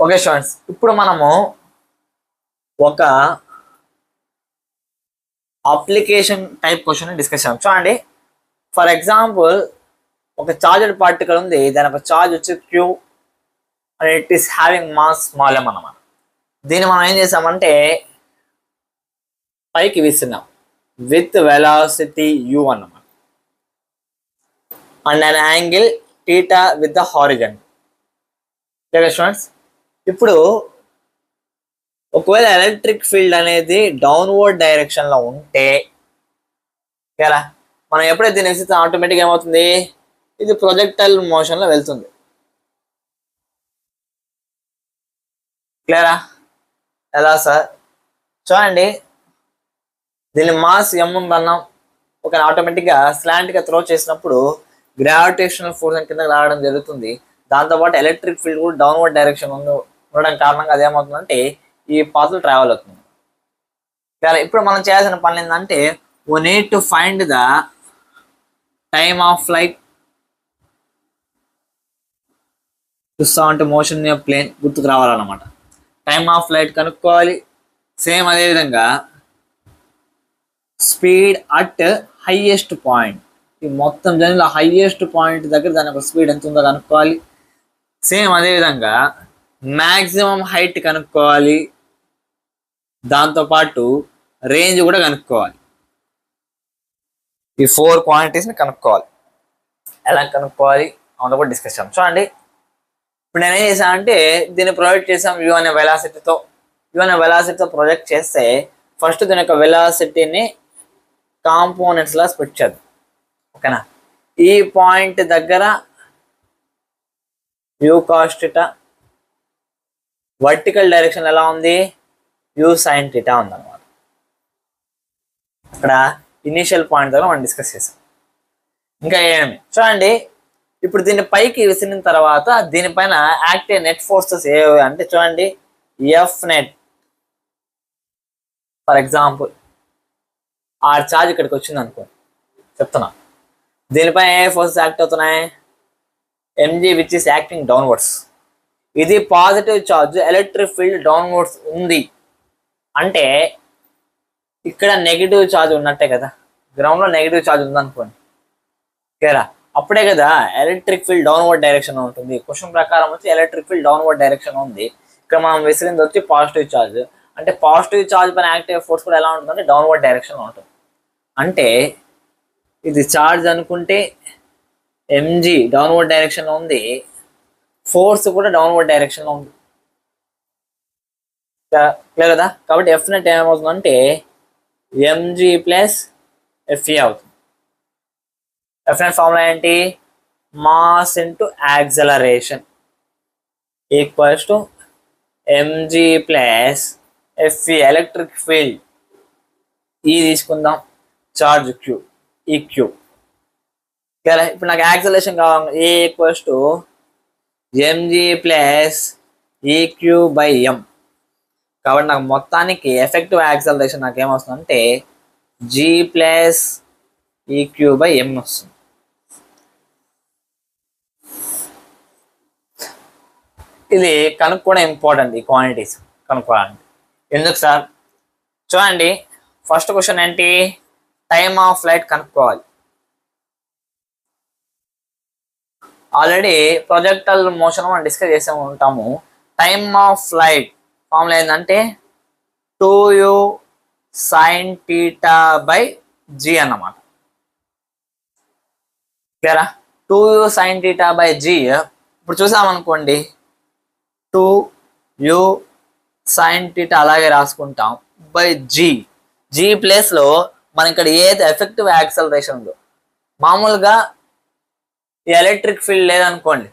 ఓకే స్టూడెంట్స్, ఇప్పుడు మనము ఒక అప్లికేషన్ టైప్ క్వశ్చన్ డిస్కస్ చేద్దాం. చూడండి, ఫర్ ఎగ్జాంపుల్ ఒక చార్జెడ్ పార్టికల్ ఉంది, దాని ఒక చార్జ్ వచ్చి Q and it is having mass small m అన్నమాట. దీన్ని మనం ఏం చేసామంటే పైకి విస్తున్నాం విత్ వెలాసిటీ u అన్నమాట, and an angle θ with the horizon. Students, ఇప్పుడు ఒకవేళ ఎలక్ట్రిక్ ఫీల్డ్ అనేది డౌన్వర్డ్ డైరెక్షన్ లో ఉంటే కదా, మనం ఎప్పుడైతే దీన్ని విసిస్తే ఆటోమేటిక్గా ఏమవుతుంది, ఇది ప్రొజెక్టైల్ మోషన్ లో వెళ్తుంది. క్లియరా? ఎలా సార్? చూడండి, దీని మాస్ m ఉందన్నాం, ఒక ఆటోమేటిక్గా స్లాంట్గా త్రో చేసినప్పుడు గ్రావిటేషనల్ ఫోర్స్ కింద రావడం జరుగుతుంది. దాంతోపాటు ఎలక్ట్రిక్ ఫీల్డ్ కూడా డౌన్వర్డ్ డైరెక్షన్ ఉండడం కారణంగా అదేమవుతుందంటే ఈ పాత్రలు ట్రావెల్ అవుతుంది. ఇప్పుడు మనం చేయాల్సిన పని ఏంటంటే we need to find the time of flight to sound motion in a plane. గుర్తుకు రావాలన్నమాట. టైమ్ ఆఫ్ ఫ్లైట్ కనుక్కోవాలి. సేమ్ అదేవిధంగా స్పీడ్ అట్ హైయెస్ట్ పాయింట్, ఈ మొత్తం జర్నీలో హైయెస్ట్ పాయింట్ దగ్గర దాని యొక్క స్పీడ్ ఎంత ఉందో కనుక్కోవాలి. సేమ్ అదేవిధంగా మ్యాక్సిమం హైట్ కనుక్కోవాలి, దాంతోపాటు రేంజ్ కూడా కనుక్కోవాలి. ఈ 4 క్వాంటిటీస్ని కనుక్కోవాలి. ఎలా కనుక్కోవాలి అవును కూడా డిస్కస్ చేద్దాం. చూడండి, ఇప్పుడు నేనేం చేశానంటే దీన్ని ప్రొజెక్ట్ చేసాం యూ అనే వెలాసిటీతో ప్రొజెక్ట్ చేస్తే ఫస్ట్ దీని యొక్క వెలాసిటీని కాంపోనెంట్స్ లా స్ప్లిట్ చేద్దాం. ఓకేనా, ఈ పాయింట్ దగ్గర you cos theta, vertical direction ఎలా ఉంది యూ సైన్ థీటా ఉందన్నమాట. ఇక్కడ ఇనీషియల్ పాయింట్ దగ్గర మనం డిస్కస్ చేసాం. ఇంకా ఏమి చూడండి, ఇప్పుడు దీన్ని పైకి విసిరిన తర్వాత దీనిపైన యాక్టివ్ నెట్ ఫోర్సెస్ ఏవి అంటే చూడండి, ఎఫ్ నెట్ ఫర్ ఎగ్జాంపుల్ ఆ ఛార్జ్ ఇక్కడికి వచ్చింది అనుకో చెప్తున్నా, దీనిపైన ఏ ఫోర్సెస్ యాక్ట్ అవుతున్నాయి, MG which is acting downwards. ఇది positive charge, electric field downwards ఉంది అంటే ఇక్కడ నెగిటివ్ ఛార్జ్ ఉన్నట్టే కదా, గ్రౌండ్ లో నెగిటివ్ ఛార్జ్ ఉందనుకోండి ఓకేరా, అప్పుడే కదా ఎలక్ట్రిక్ ఫీల్డ్ డౌన్వర్డ్ డైరెక్షన్ ఉంటుంది. క్వశ్చన్ ప్రకారం వచ్చి ఎలక్ట్రిక్ ఫీల్డ్ డౌన్వర్డ్ డైరెక్షన్ ఉంది. ఇక్కడ మనం విసిరింది వచ్చి పాజిటివ్ ఛార్జ్, అంటే పాజిటివ్ ఛార్జ్ పైన యాక్టివ్ ఫోర్స్ కూడా ఎలా ఉంటుందంటే డౌన్వర్డ్ డైరెక్షన్ లో ఉంటుంది. అంటే ఇది ఛార్జ్ అనుకుంటే ఎంజీ డౌన్వర్డ్ డైరెక్షన్ లో ఉంది, ఫోర్స్ కూడా డౌన్వర్డ్ డైరెక్షన్ లో ఉంది. క్లియర్ కదా, కాబట్టి ఎఫ్ నెట్ ఏమవుతుందంటే ఎంజీ ప్లస్ ఎఫ్ఈ అవుతుంది. ఎఫ్ నెట్ ఫార్ములా ఏంటి, mass into acceleration equals to MG plus F E. Electric field ఈ తీసుకుందాం, చార్జ్ క్యూ ఈ క్యూ. ఇప్పుడు నాకు యాక్సలరేషన్ కావాలి, A equals to MG plus EQ by M. కాబట్టి నాకు మొత్తానికి ఎఫెక్టివ్ యాక్సలరేషన్ నాకు ఏమొస్తుందంటే G plus EQ by M వస్తుంది. ఇది కనుక్కోవడం ఇంపార్టెంట్, ఈ క్వాంటిటీస్ కనుక్కోవాలంటే. ఎందుకు సార్ చూడండి, ఫస్ట్ క్వశ్చన్ ఏంటి, టైమ్ ఆఫ్ ఫ్లైట్ కనుక్కోవాలి. ఆల్రెడీ ప్రొజెక్టల్ మోషన్ మనం డిస్కస్ చేసే ఉంటాము. టైమ్ ఆఫ్ ఫ్లైట్ ఫార్ములా ఏంటంటే 2u sin θ బై g అన్నమాట. క్లియరా, 2u sin θ బై g. ఇప్పుడు చూసామనుకోండి 2u sin θ అలాగే రాసుకుంటాం బై g ప్లేస్లో మన ఇక్కడ ఏది ఎఫెక్టివ్ యాక్సలరేషన్ ఉందో, మామూలుగా ఈ ఎలక్ట్రిక్ ఫీల్డ్ లేదనుకోండి,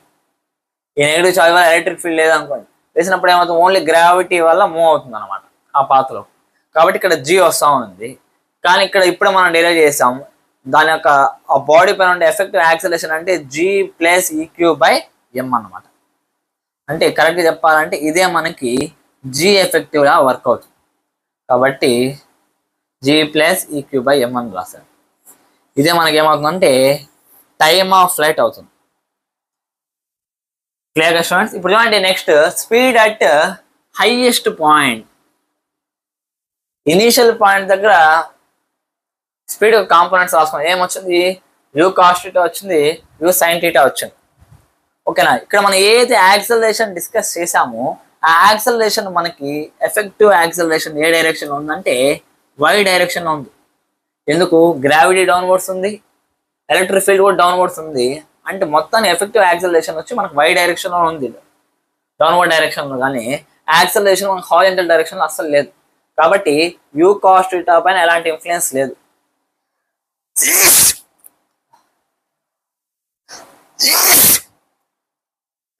ఈ నెగిటివ్ చార్జ్ వల్ల ఎలక్ట్రిక్ ఫీల్డ్ లేదనుకోండి, వేసినప్పుడు ఏమవుతుంది ఓన్లీ గ్రావిటీ వల్ల మూవ్ అవుతుంది అనమాట ఆ పాత్రలో. కాబట్టి ఇక్కడ జీ వస్తూ ఉంది. కానీ ఇక్కడ ఇప్పుడే మనం డిరైవ్ చేసాం దాని యొక్క ఆ బాడీ పైన ఉండే ఎఫెక్టివ్ యాక్సలరేషన్ అంటే జీ ప్లస్ ఈక్యూ బై ఎం అన్నమాట. అంటే కరెక్ట్గా చెప్పాలంటే ఇదే మనకి జీ ఎఫెక్టివ్గా వర్క్ అవుతుంది. కాబట్టి జీ ప్లస్ ఈక్యూ బై ఎం అని రాశారు. ఇదే మనకి ఏమవుతుందంటే టైమ్ ఆఫ్ ఫ్లైట్ అవుతుంది. క్లియర్గా స్టూడెంట్స్? ఇప్పుడు చూడండి, next speed at highest point. Initial point దగ్గర స్పీడ్ కాంపోనెంట్స్ రాసుకున్నాం. ఏమొచ్చింది, యూ కాస్ థీటా వచ్చింది, యూ సైన్ థీటా వచ్చింది. ఓకేనా, ఇక్కడ మనం ఏదైతే యాక్సలరేషన్ డిస్కస్ చేసామో ఆ యాక్సలరేషన్ మనకి ఎఫెక్టివ్ యాక్సలరేషన్ ఏ డైరెక్షన్ ఉందంటే వై డైరెక్షన్ ఉంది. ఎందుకు, గ్రావిటీ డౌన్వర్డ్స్ ఉంది, ఎలక్ట్రిక్ ఫీల్డ్ కూడా డౌన్వర్డ్స్ ఉంది. అంటే మొత్తాన్ని ఎఫెక్టివ్ యాక్సలరేషన్ వచ్చి మనకు వై డైరెక్షన్లో ఉంది, డౌన్వర్డ్ డైరెక్షన్లో. కానీ యాక్సలరేషన్ మనకు హారిజాంటల్ డైరెక్షన్లో అస్సలు లేదు. కాబట్టి యూ కాస్ థీటా పైన ఎలాంటి ఇన్ఫ్లుయెన్స్ లేదు.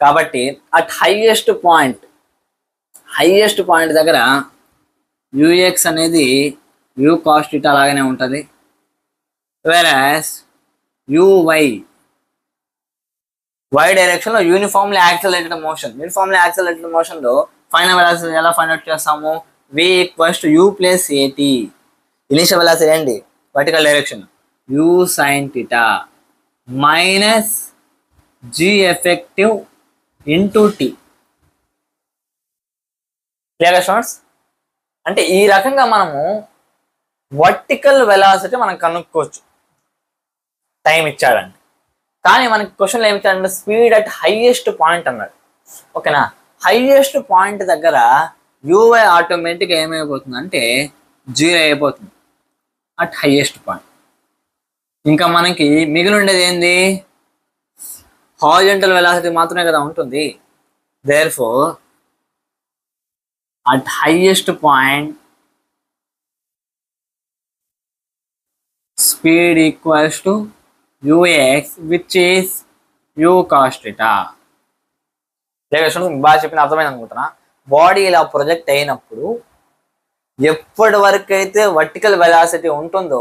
కాబట్టి అట్ హైయెస్ట్ పాయింట్ దగ్గర యూఎక్స్ అనేది యూ కాస్ థీటా లాగానే ఉంటుంది. వేరస్ యూవై డైరెక్షన్లో యూనిఫామ్లీ యాక్సలరేటెడ్ మోషన్లో ఫైనల్ వెలాసిటీ ఎలా ఫైండ్ అవుట్ చేస్తాము, v equals to U plus A T. Initial velocity ఏంటి, vertical direction, U sin theta minus G effective into T. క్లియర్గా స్టూడెంట్స్? అంటే ఈ రకంగా మనము వర్టికల్ వెలాసిటీ మనం కనుక్కోవచ్చు టైం ఇచ్చాడండి. కానీ మనకి క్వశ్చన్లో ఏమి ఇచ్చాడంటే స్పీడ్ అట్ హైయెస్ట్ పాయింట్ అన్నాడు. ఓకేనా, హైయెస్ట్ పాయింట్ దగ్గర యూవై ఆటోమేటిక్గా ఏమైపోతుంది అంటే 0 అయిపోతుంది అట్ హైయెస్ట్ పాయింట్. ఇంకా మనకి మిగిలి ఉండేది ఏంది, హారిజాంటల్ వెలాసిటీ మాత్రమే కదా ఉంటుంది. therefore at highest point speed equals to ux which is u cos theta. బాగా చెప్పిన అర్థమైంది అనుకుంటున్నా. బాడీ ఇలా ప్రొజెక్ట్ అయినప్పుడు ఎప్పటి వరకు అయితే వర్టికల్ వెలాసిటీ ఉంటుందో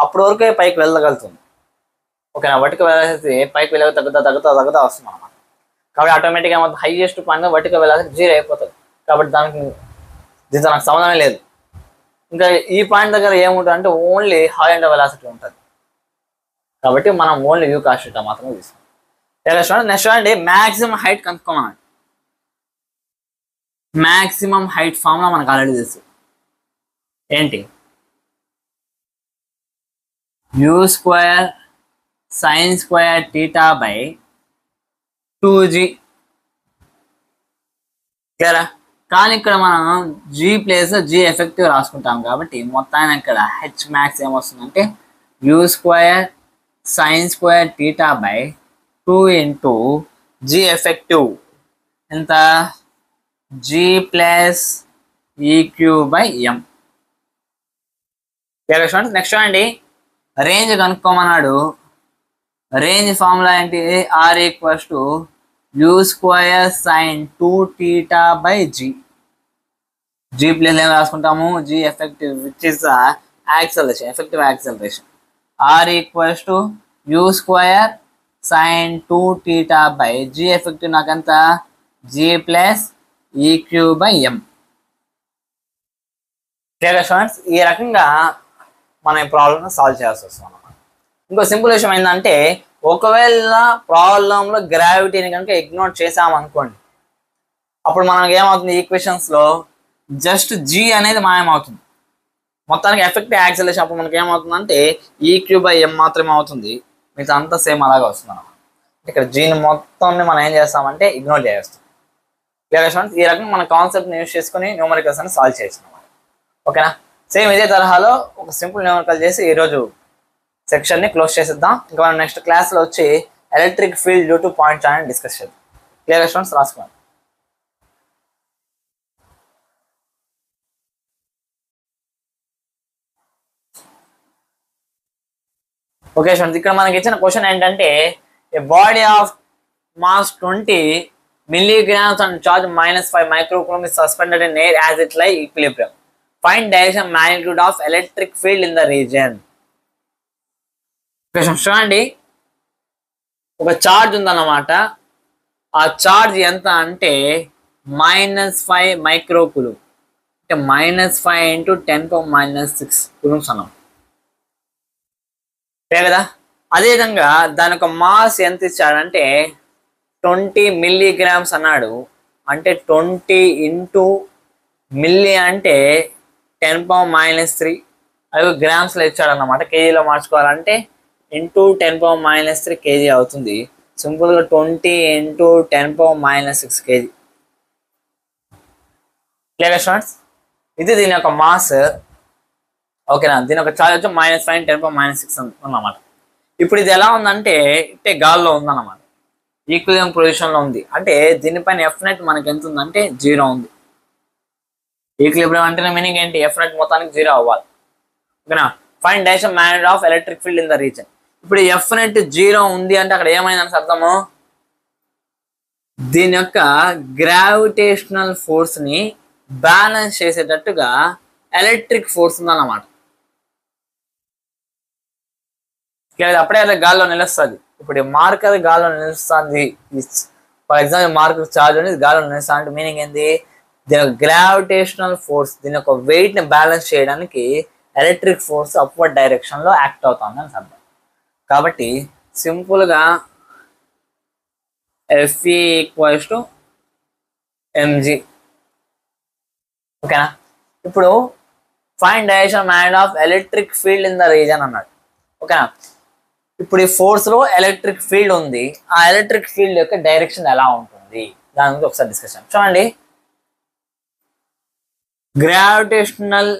అప్పటి వరకే పైకి వెళ్ళగలుగుతుంది. ఓకేనా, వర్టికల్ వెలాసిటీ పైకి వెళ్ళగా తగ్గుతా వస్తుంది అన్నమాట. కాబట్టి ఆటోమేటిక్గా ఏమవుతుంది, హైయెస్ట్ పాయింట్ వర్టికల్ వెలాసిటీ 0 అయిపోతుంది. కాబట్టి దీంతో నాకు సంబంధమే లేదు. ఇంకా ఈ పాయింట్ దగ్గర ఏముంటుంది అంటే ఓన్లీ హై అండ్ వెలాసిటీ ఉంటుంది. కాబట్టి మనం ఓన్లీ యూ కాస్ థీటా మాత్రమే తీసుకుంటాం. నెక్స్ట్ చూడండి, మ్యాక్సిమం హైట్ కనుక్కోమన్నాడు. మ్యాక్సిమం హైట్ ఫార్ములా మనకు ఆల్రెడీ తెలుసు. ఏంటి? U square sine square theta by 2g. క్లియరా? కానీ ఇక్కడ మనం జీ ప్లేస్ జీ ఎఫెక్టివ్ రాసుకుంటాం కాబట్టి మొత్తాన్ని ఇక్కడ హెచ్ మ్యాక్స్ ఏమొస్తుందంటే U square sine square theta by 2 into G effective ఎంత, G plus EQ by M. Next చూడండి, రేంజ్ కనుక్కోమన్నాడు. రేంజ్ ఫార్ములా ఏంటి? R equals to U square sine 2 theta by G. G plus ఏం రాసుకుంటాము, G effective which is acceleration, effective acceleration. R equals to U square sine 2 theta by G effective నాకంత G plus EQ by M. Clear students? ఈ రకంగా మనం ఈ ప్రాబ్లమ్ సాల్వ్ చేయాల్సి వస్తుంది అన్నమాట. ఇంకో సింపుల్ విషయం ఏంటంటే, ఒకవేళ ప్రాబ్లంలో గ్రావిటీని కనుక ఇగ్నోర్ చేసామనుకోండి, అప్పుడు మనకి ఏమవుతుంది, ఈక్వేషన్స్లో జస్ట్ జీ అనేది మాయమవుతుంది. మొత్తానికి ఎఫెక్టివ్ యాక్సలరేషన్ అప్పుడు మనకి ఏమవుతుందంటే ఈక్యూ బై ఎం మాత్రమే అవుతుంది. మిగతా అంతా సేమ్ అలాగే వస్తుంది అన్నమాట. ఇక్కడ జీని మొత్తాన్ని మనం ఏం చేస్తామంటే ఇగ్నోర్ చేస్తాం. Clear students? ఈ రకంగా మన కాన్సెప్ట్ని యూజ్ చేసుకుని న్యూమరికల్స్ అని సాల్వ్ చేస్తున్నాం. ఓకేనా? సేమ్ ఇదే తరహాలో ఒక సింపుల్ న్యూమరికల్ చేసి ఈరోజు సెక్షన్ని క్లోజ్ చేసేద్దాం. ఇంకా మనం నెక్స్ట్ క్లాస్లో వచ్చి electric field due to point charge discuss చేద్దాం. Clear students? రాసుకోండి. ఓకే స్టూడెంట్స్, ఇక్కడ మనకి ఇచ్చిన క్వశ్చన్ ఏంటంటే, a body of mass 20 milligrams and charge -5 microcoulomb is suspended in air as it lie equilibrium. Find direction magnitude of electric field in the region. చూడండి, ఒక ఛార్జ్ ఉందన్నమాట. ఆ ఛార్జ్ ఎంత అంటే -5 మైక్రోకులూమ్, అంటే -5 ఇంటూ 10⁻⁶ కులూమ్స్ అన్నాం కదా. అదేవిధంగా దాని యొక్క మాస్ ఎంత ఇచ్చాడంటే 20 మిల్లీగ్రామ్స్ అన్నాడు. అంటే 20 ఇంటూ మిల్లీ అంటే 10⁻³ అవి గ్రామ్స్లో ఇచ్చాడన్నమాట. కేజీలో మార్చుకోవాలంటే ఇంటూ 10⁻³ కేజీ అవుతుంది. సింపుల్గా 20 ఇంటూ 10⁻⁶ కేజీ. Clear students? ఇది దీని యొక్క మాస్. ఓకేనా? దీని యొక్క ఛార్జ్ వచ్చి -5 10⁻⁶ అన్నమాట. ఇప్పుడు ఇది ఎలా ఉందంటే ఇట్టే గాల్లో ఉందన్నమాట, ఈక్విలిబ్రియం పొజిషన్లో ఉంది. అంటే దీనిపైన ఎఫ్ నెట్ మనకి ఎంత ఉందంటే 0 ఉంది. ఈక్విలిబ్రియం అంటే మీనింగ్ ఏంటి? ఎఫ్ నెట్ మొత్తానికి 0 అవ్వాలి. ఓకేనా? Find direction magnet of electric field in the region. ఇప్పుడు ఎఫ్ నెట్ 0 ఉంది అంటే అక్కడ ఏమైందని అర్థము, దీని యొక్క గ్రావిటేషనల్ ఫోర్స్ని బ్యాలెన్స్ చేసేటట్టుగా ఎలక్ట్రిక్ ఫోర్స్ ఉందన్నమాట. అప్పుడే అది గాల్లో నిలుస్తుంది. ఇప్పుడు ఈ మార్క్ అది గాల్లో నిలుస్తుంది. ఫర్ ఎగ్జాంపుల్ మార్క్ ఛార్జ్ అనేది గాల్లో నిలుస్తుంది అంటే మీనింగ్ ఏంది, దీని యొక్క గ్రావిటేషనల్ ఫోర్స్, దీని యొక్క వెయిట్ ని బ్యాలెన్స్ చేయడానికి ఎలక్ట్రిక్ ఫోర్స్ అప్వర్డ్ డైరెక్షన్ లో యాక్ట్ అవుతుంది అని అర్థం. కాబట్టి సింపుల్ గా Fe ఈక్వల్స్ టు mg. ఓకేనా? ఇప్పుడు find direction magnet of electric field in the region అన్నాడు. ఓకేనా? ఇప్పుడు ఈ ఫోర్స్ లో ఎలక్ట్రిక్ ఫీల్డ్ ఉంది. ఆ ఎలక్ట్రిక్ ఫీల్డ్ యొక్క డైరెక్షన్ ఎలా ఉంటుంది దాని గురించి ఒకసారి డిస్కషన్ చూడండి. గ్రావిటేషనల్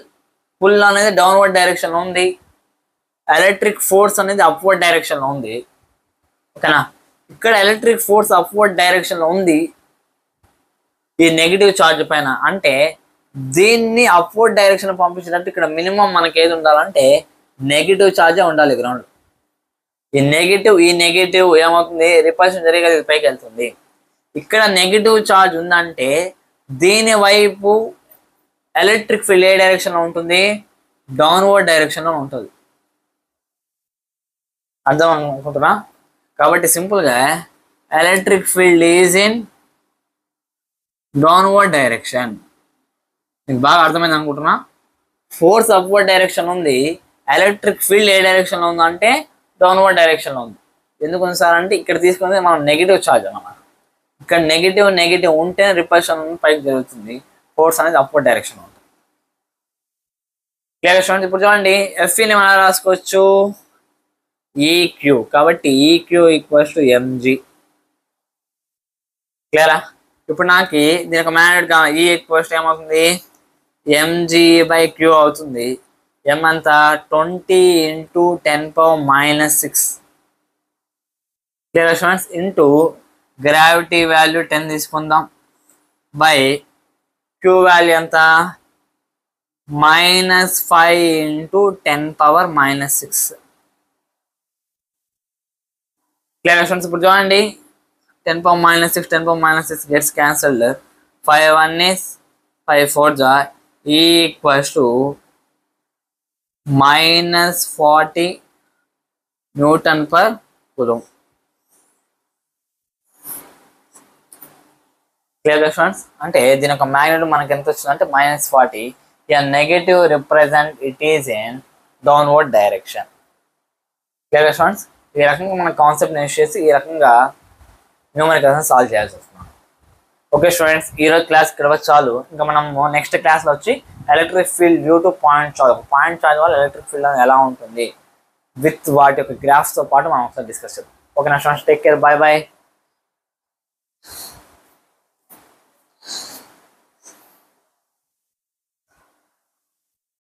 పుల్ అనేది డౌన్వర్డ్ డైరెక్షన్ లో ఉంది, ఎలక్ట్రిక్ ఫోర్స్ అనేది అప్వర్డ్ డైరెక్షన్ లో ఉంది. ఓకేనా? ఇక్కడ ఎలక్ట్రిక్ ఫోర్స్ అప్వర్డ్ డైరెక్షన్ లో ఉంది. ఈ నెగిటివ్ ఛార్జ్ పైన. అంటే దీన్ని అప్వర్డ్ డైరెక్షన్ పంపించేటట్టు ఇక్కడ మినిమం మనకి ఏది ఉండాలంటే నెగిటివ్ ఛార్జే ఉండాలి గ్రౌండ్. ఈ నెగిటివ్ ఏమవుతుంది, రిపల్షన్ జరిగే పైకి వెళ్తుంది. ఇక్కడ నెగిటివ్ ఛార్జ్ ఉందంటే దీని వైపు ఎలక్ట్రిక్ ఫీల్డ్ ఏ డైరెక్షన్ లో ఉంటుంది, డౌన్వర్డ్ డైరెక్షన్ లో ఉంటుంది. అర్థం అనుకుంటున్నా? కాబట్టి సింపుల్ గా electric field is in downward direction. మీకు బాగా అర్థమైంది అనుకుంటున్నా. ఫోర్స్ అప్వర్డ్ డైరెక్షన్ ఉంది, ఎలక్ట్రిక్ ఫీల్డ్ ఏ డైరెక్షన్ లో ఉందంటే డౌన్వర్డ్ డైరెక్షన్ లో ఉంది. ఎందుకు సార్ అంటే ఇక్కడ తీసుకునేది మనం నెగిటివ్ ఛార్జ్ అన్నమాట. ఇక్కడ నెగిటివ్ ఉంటే రిపల్షన్ పైకి జరుగుతుంది, ఫోర్స్ అనేది అప్వర్డ్ డైరెక్షన్ ఉంటుంది. Clear students? ఇప్పుడు చూడండి ఎఫ్ఈని మనం రాసుకోవచ్చు ఈక్యూ. కాబట్టి ఈక్యూ ఈక్వల్స్ టు ఎంజీ. క్లియరా? ఇప్పుడు నాకు దీని ఒక మ్యాగ్నెట్ కావాలి. ఈ ఈక్వల్స్ టు ఏమవుతుంది, ఎంజీ బై క్యూ అవుతుంది. ఎం అంతా 20 × 10⁻⁻6. Clear students? Into gravity value 10 తీసుకుందాం బై క్యూ వాల్యూ ఎంత -5 × 10⁻⁻6. Clear students? ఇప్పుడు చూడండి 10⁻⁻6 gets cancelled. 5 1 is 5 4 equals to -40 Nm/Coulomb. Clear students? అంటే దీని ఒక మ్యాగ్నెట్ మనకి ఎంత వచ్చిందంటే -40. Negative represent it is in downward direction. Clear students? ఈ రకంగా మన కాన్సెప్ట్ యూస్ చేసి ఈ రకంగా న్యూమరికల్స్ సాల్వ్ చేయాల్సి వస్తుంది. ఓకే స్టూడెంట్స్, ఈరోజు క్లాస్ ఇక్కడ చాలు. ఇంకా మనం నెక్స్ట్ క్లాస్లో వచ్చి electric field due to point charge, point charge వల్ల ఎలక్ట్రిక్ ఫీల్డ్ అనేది ఎలా ఉంటుంది విత్ వాటి యొక్క గ్రాఫ్స్తో పాటు మనం ఒకసారి డిస్కస్ చేద్దాం. ఓకే నా students, take care, bye bye.